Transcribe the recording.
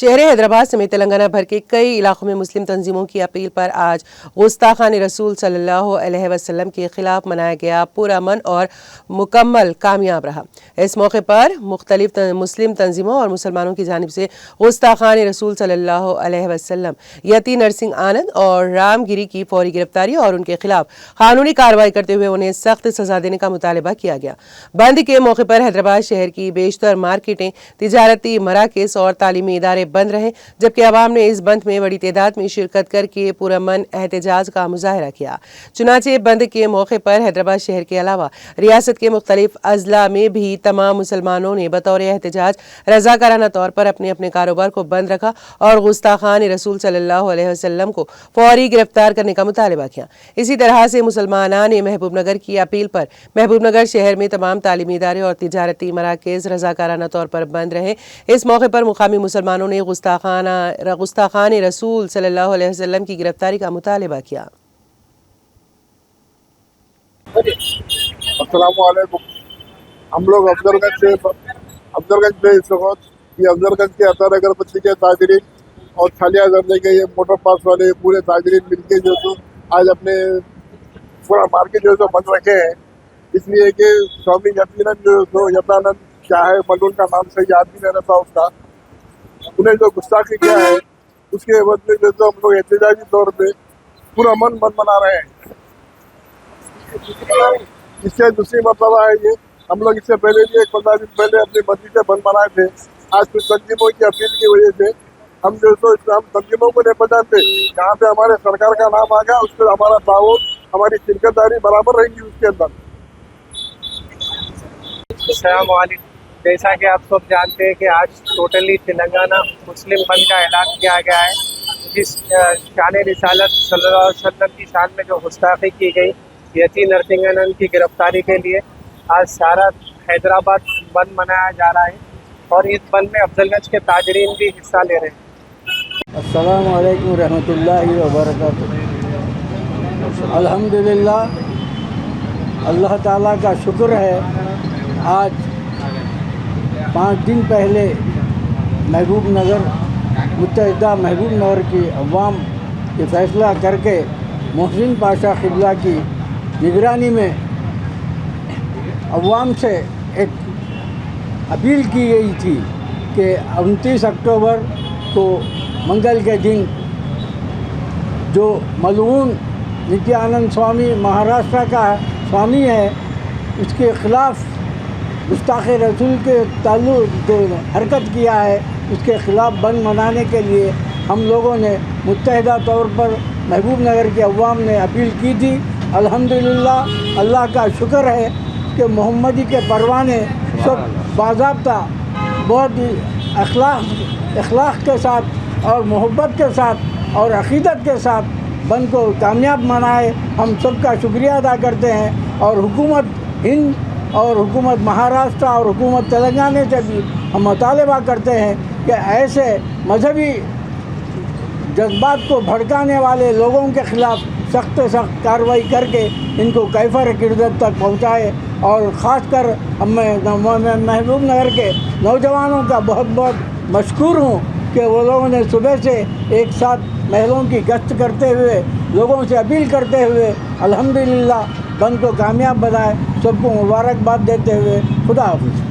शहर हैदराबाद समेत तेलंगाना भर के कई इलाकों में मुस्लिम तंजीमों की अपील पर आज गुस्ताखान रसूल सल्लल्लाहु अलैहि वसल्लम के खिलाफ मनाया गया पुरअमन और मुकम्मल कामयाब रहा। इस मौके पर मुख्तलिफ मुस्लिम तंजीमों और मुसलमानों की जानिब से गुस्ताखान रसूल सल्लल्लाहु अलैहि वसल्लम यति नरसिंह आनंद और रामगिरी की फौरी गिरफ्तारी और उनके खिलाफ कानूनी कार्रवाई करते हुए उन्हें सख्त सजा देने का मुतालबा किया गया। बंद के मौके पर हैदराबाद शहर की बेशतर मार्केटें, तिजारती मराकज़ और तालीमी इदारे बंद रहे, जबकि अवाम ने इस बंद में बड़ी तादाद में शिरकत करके पुरअमन एहतजाज का मुजाहरा किया। चुनांचे बंद के मौके पर हैदराबाद शहर के अलावा रियासत के मुख्तलिफ अजला में भी तमाम मुसलमानों ने बतौर एहतजाज रजाकाराना तौर पर अपने अपने कारोबार को बंद रखा और गुस्ताखान रसूल सल्लल्लाहु अलैहि वसल्लम को फौरी गिरफ्तार करने का मुतालबा किया। इसी तरह से मुसलमानान ने महबूब नगर की अपील पर महबूब नगर शहर में तमाम तालीमी इदारे और तिजारती मराकज़ रजाकाराना तौर पर बंद रहे। इस मौके पर मुकामी मुसलमानों ने गुस्ताखान रसूल सल्लल्लाहु अलैहि वसल्लम की गिरफ्तारी का मुतालबा किया। अस्सलामुअलैकुम। हम लोग अफजलगंज में इस वक्त ये अफजलगंज के अतर अगरबत्ती के ताजरीन और छालिया दर्जे के ये मोटर पास वाले पूरे ताजरीन मिलके जो तो आज अपने पूरा मार्केट जो बंद रखे हैं, इसलिए कि स्वामी यत्नानंद क्या है, मलून का नाम सही याद भी नहीं रहता उसका, उन्हें जो गुस्ताखी किया है उसके एवज में जो हम लोग एहतजाजी तौर पे पूरा मन मना रहे हैं। इससे दूसरी मतलब है ये, हम लोग इससे पहले भी 15 दिन पहले अपनी मस्जिदें बंद बनाए थे। आज कुछ तंजीमों की अपील की वजह से हम जो तो हम तंजीमों को नहीं पहचानते, जहाँ पे हमारे सरकार का नाम आ गया उस पर हमारा ताउन, हमारी शिरकतदारी बराबर रहेगी उसके अंदर। जैसा कि आप सब जानते हैं कि आज टोटली तेलंगाना मुस्लिम बंद का ऐलान किया गया है, जिस शान रिसालत सल्लल्लाहु अलैहि वसल्लम की शान में जो गुस्ताखी की गई यति नरसिंह आनंद की गिरफ्तारी के लिए आज सारा हैदराबाद बंद मनाया जा रहा है और इस बंद में अफजलगंज के ताजरीन भी हिस्सा ले रहे हैं। अस्सलामु अलैकुम रहमतुल्लाहि व बरकातुहू। अल्हम्दुलिल्लाह, अल्लाह ताला का शुक्र है, आज 5 दिन पहले महबूब नगर मुत्तहिदा महबूब नगर की अवाम ये फ़ैसला करके मोहसिन पाशा क़िबला की निगरानी में अवाम से एक अपील की गई थी कि 29 अक्टूबर को मंगल के दिन जो मलऊन नित्यानंद स्वामी महाराष्ट्र का स्वामी है, उसके ख़िलाफ़ गुस्ताख रसूल के ताल्लुक़ जो हरकत किया है उसके ख़िलाफ़ बंद मनाने के लिए हम लोगों ने मुत्तहिदा तौर पर महबूब नगर के अवाम ने अपील की थी। अल्हम्दुलिल्लाह, अल्लाह का शुक्र है कि मोहम्मदी के परवाने सब बाज़ाब्ता बहुत ही अखलाक के साथ और मोहब्बत के साथ और अक़ीदत के साथ बंद को कामयाब मनाए। हम सब का शुक्रिया अदा करते हैं और हुकूमत हिंद और हुकूमत महाराष्ट्र और हुकूमत तेलंगाना से भी हम मुतालबा करते हैं कि ऐसे मजहबी जज्बात को भड़काने वाले लोगों के ख़िलाफ़ सख्त कार्रवाई करके इनको कैफर किरदत तक पहुँचाए। और ख़ास कर मैं महबूब नगर के नौजवानों का बहुत बहुत मशकूर हूँ कि वो लोगों ने सुबह से एक साथ महलों की गश्त करते हुए लोगों से अपील करते हुए अल्हम्दुलिल्लाह बंद को कामयाब बनाए। सबको मुबारकबाद देते हुए खुदा हाफ़िज़।